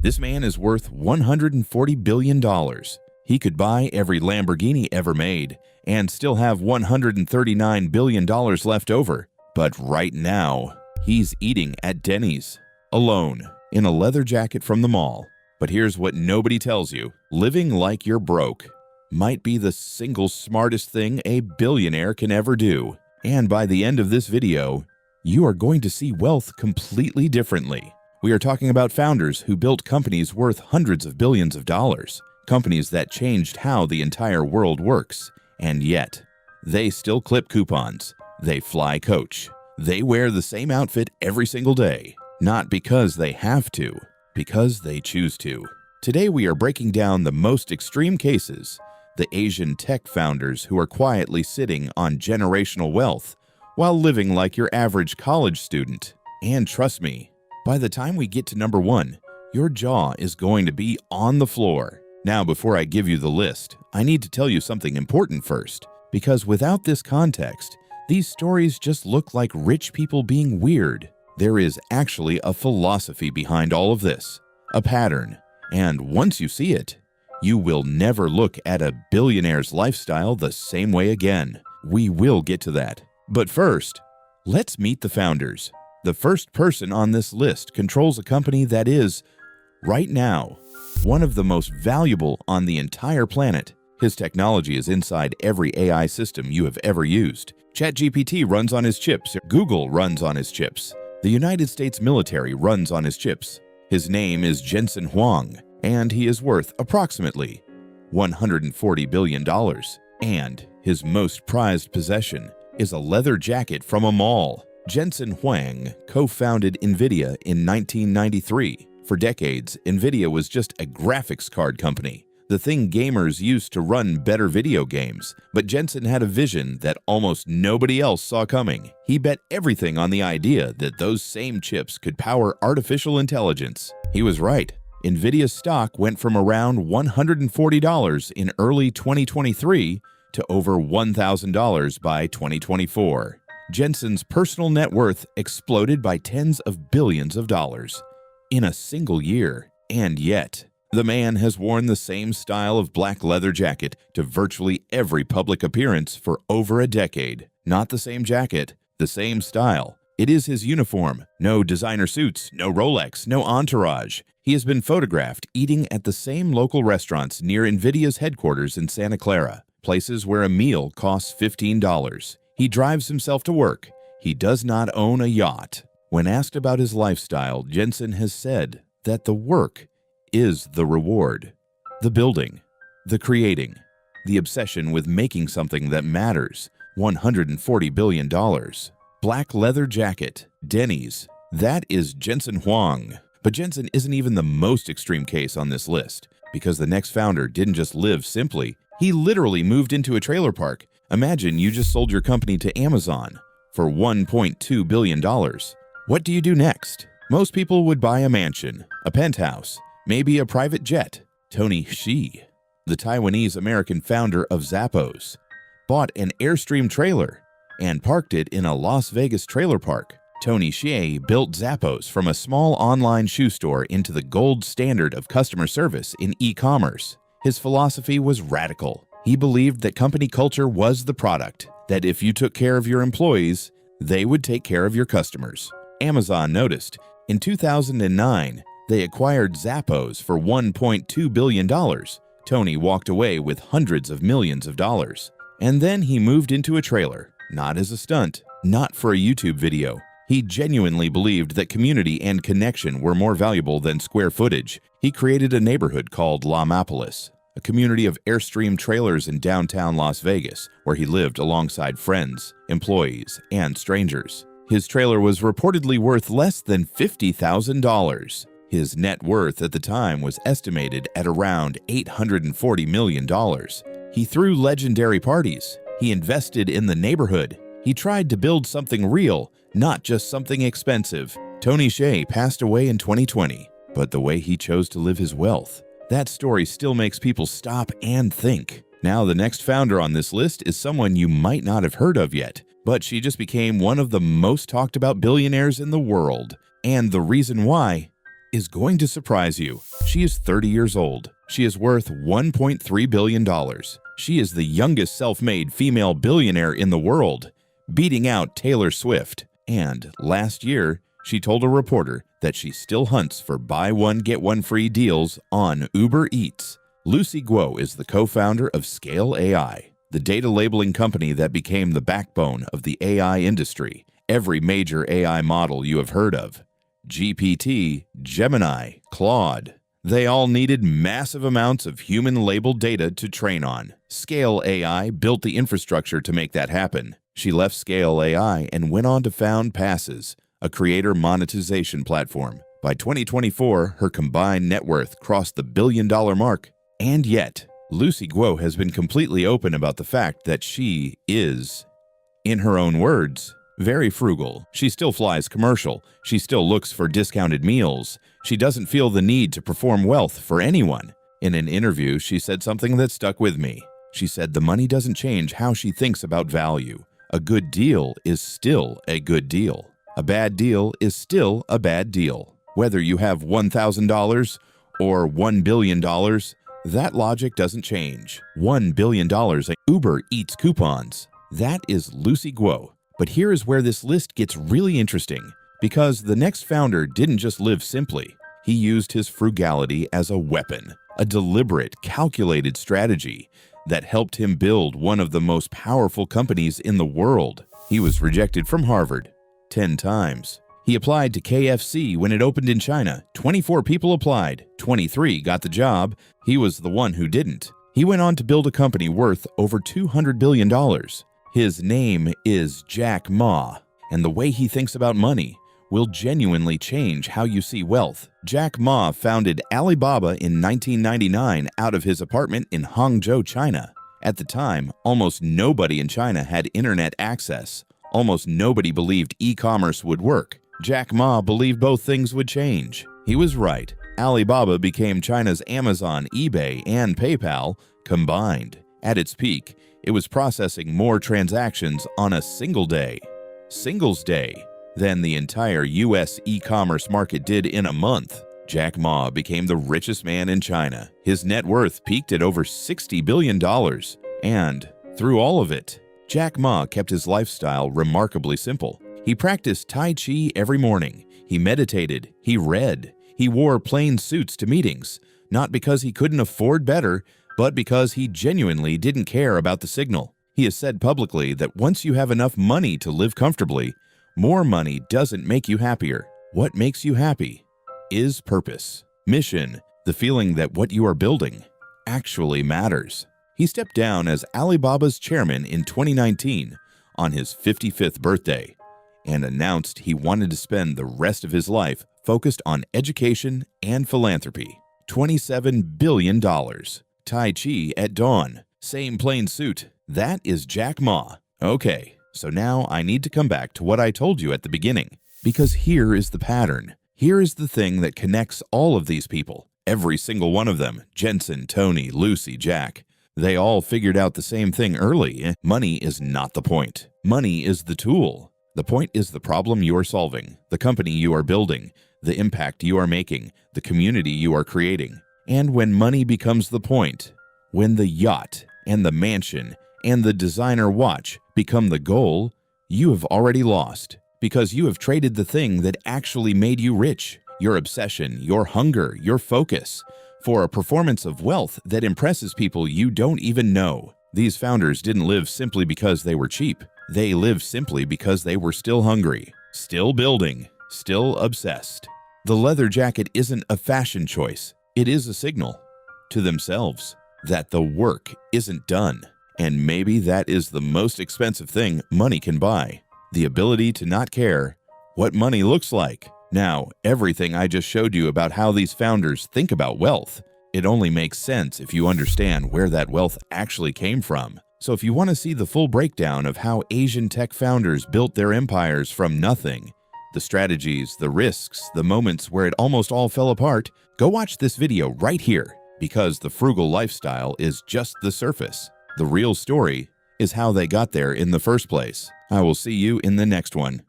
This man is worth $140 billion. He could buy every Lamborghini ever made and still have $139 billion left over. But right now, he's eating at Denny's, alone, in a leather jacket from the mall. But here's what nobody tells you. Living like you're broke might be the single smartest thing a billionaire can ever do. And by the end of this video, you are going to see wealth completely differently. We are talking about founders who built companies worth hundreds of billions of dollars, companies that changed how the entire world works. And yet, they still clip coupons. They fly coach. They wear the same outfit every single day, not because they have to, because they choose to. Today we are breaking down the most extreme cases, the Asian tech founders who are quietly sitting on generational wealth while living like your average college student. And trust me, by the time we get to number one, your jaw is going to be on the floor. Now, before I give you the list, I need to tell you something important first, because without this context, these stories just look like rich people being weird. There is actually a philosophy behind all of this, a pattern, and once you see it, you will never look at a billionaire's lifestyle the same way again. We will get to that. But first, let's meet the founders. The first person on this list controls a company that is, right now, one of the most valuable on the entire planet. His technology is inside every AI system you have ever used. ChatGPT runs on his chips. Google runs on his chips. The United States military runs on his chips. His name is Jensen Huang, and he is worth approximately $140 billion. And his most prized possession is a leather jacket from a mall. Jensen Huang co-founded NVIDIA in 1993. For decades, NVIDIA was just a graphics card company, the thing gamers used to run better video games. But Jensen had a vision that almost nobody else saw coming. He bet everything on the idea that those same chips could power artificial intelligence. He was right. NVIDIA's stock went from around $140 in early 2023 to over $1,000 by 2024. Jensen's personal net worth exploded by tens of billions of dollars in a single year. And yet, the man has worn the same style of black leather jacket to virtually every public appearance for over a decade. Not the same jacket, the same style. It is his uniform. No designer suits, no Rolex, no entourage. He has been photographed eating at the same local restaurants near NVIDIA's headquarters in Santa Clara, places where a meal costs $15. He drives himself to work. He does not own a yacht. When asked about his lifestyle, Jensen has said that the work is the reward. The building, the creating, the obsession with making something that matters. $140 billion. Black leather jacket, Denny's. That is Jensen Huang. But Jensen isn't even the most extreme case on this list, because the next founder didn't just live simply. He literally moved into a trailer park. Imagine you just sold your company to Amazon for $1.2 billion. What do you do next? Most people would buy a mansion, a penthouse, maybe a private jet. Tony Hsieh, the Taiwanese-American founder of Zappos, bought an Airstream trailer and parked it in a Las Vegas trailer park. Tony Hsieh built Zappos from a small online shoe store into the gold standard of customer service in e-commerce. His philosophy was radical. He believed that company culture was the product, that if you took care of your employees, they would take care of your customers. Amazon noticed. In 2009, they acquired Zappos for $1.2 billion. Tony walked away with hundreds of millions of dollars. And then he moved into a trailer, not as a stunt, not for a YouTube video. He genuinely believed that community and connection were more valuable than square footage. He created a neighborhood called Lamapolis, a community of Airstream trailers in downtown Las Vegas, where he lived alongside friends, employees, and strangers. His trailer was reportedly worth less than $50,000. His net worth at the time was estimated at around $840 million. He threw legendary parties. He invested in the neighborhood. He tried to build something real, not just something expensive. Tony Hsieh passed away in 2020, but the way he chose to live his wealth, that story still makes people stop and think. Now, the next founder on this list is someone you might not have heard of yet, but she just became one of the most talked about billionaires in the world. And the reason why is going to surprise you. She is 30 years old. She is worth $1.3 billion. She is the youngest self-made female billionaire in the world, beating out Taylor Swift. And last year, she told a reporter that she still hunts for buy one, get one free deals on Uber Eats. Lucy Guo is the co-founder of Scale AI, the data labeling company that became the backbone of the AI industry. Every major AI model you have heard of, GPT, Gemini, Claude, they all needed massive amounts of human-labeled data to train on. Scale AI built the infrastructure to make that happen. She left Scale AI and went on to found Passes, a creator monetization platform. By 2024, her combined net worth crossed the billion-dollar mark. And yet, Lucy Guo has been completely open about the fact that she is, in her own words, very frugal. She still flies commercial. She still looks for discounted meals. She doesn't feel the need to perform wealth for anyone. In an interview, she said something that stuck with me. She said the money doesn't change how she thinks about value. A good deal is still a good deal. A bad deal is still a bad deal. Whether you have $1,000 or $1 billion, that logic doesn't change. $1 billion in Uber Eats coupons. That is Lucy Guo. But here is where this list gets really interesting, because the next founder didn't just live simply. He used his frugality as a weapon, a deliberate, calculated strategy that helped him build one of the most powerful companies in the world. He was rejected from Harvard 10 times. He applied to KFC when it opened in China. 24 people applied, 23 got the job. He was the one who didn't. He went on to build a company worth over $200 billion. His name is Jack Ma, and the way he thinks about money will genuinely change how you see wealth. Jack Ma founded Alibaba in 1999 out of his apartment in Hangzhou, China. At the time, almost nobody in China had internet access. Almost nobody believed e-commerce would work. Jack Ma believed both things would change. He was right. Alibaba became China's Amazon, eBay, and PayPal combined. At its peak, it was processing more transactions on a single day, Singles Day, than the entire US e-commerce market did in a month. Jack Ma became the richest man in China. His net worth peaked at over $60 billion. And through all of it, Jack Ma kept his lifestyle remarkably simple. He practiced Tai Chi every morning. He meditated. He read. He wore plain suits to meetings, not because he couldn't afford better, but because he genuinely didn't care about the signal. He has said publicly that once you have enough money to live comfortably, more money doesn't make you happier. What makes you happy is purpose, mission, the feeling that what you are building actually matters. He stepped down as Alibaba's chairman in 2019 on his 55th birthday and announced he wanted to spend the rest of his life focused on education and philanthropy. $27 billion. Tai Chi at dawn. Same plain suit. That is Jack Ma. Okay, so now I need to come back to what I told you at the beginning, because here is the pattern. Here is the thing that connects all of these people. Every single one of them, Jensen, Tony, Lucy, Jack, they all figured out the same thing early. Money is not the point. Money is the tool. The point is the problem you are solving, the company you are building, the impact you are making, the community you are creating. And when money becomes the point, when the yacht and the mansion and the designer watch become the goal, you have already lost, because you have traded the thing that actually made you rich, your obsession, your hunger, your focus, for a performance of wealth that impresses people you don't even know. These founders didn't live simply because they were cheap. They lived simply because they were still hungry, still building, still obsessed. The leather jacket isn't a fashion choice. It is a signal to themselves that the work isn't done. And maybe that is the most expensive thing money can buy. The ability to not care what money looks like. Now, everything I just showed you about how these founders think about wealth, it only makes sense if you understand where that wealth actually came from. So if you want to see the full breakdown of how Asian tech founders built their empires from nothing, the strategies, the risks, the moments where it almost all fell apart, go watch this video right here, because the frugal lifestyle is just the surface. The real story is how they got there in the first place. I will see you in the next one.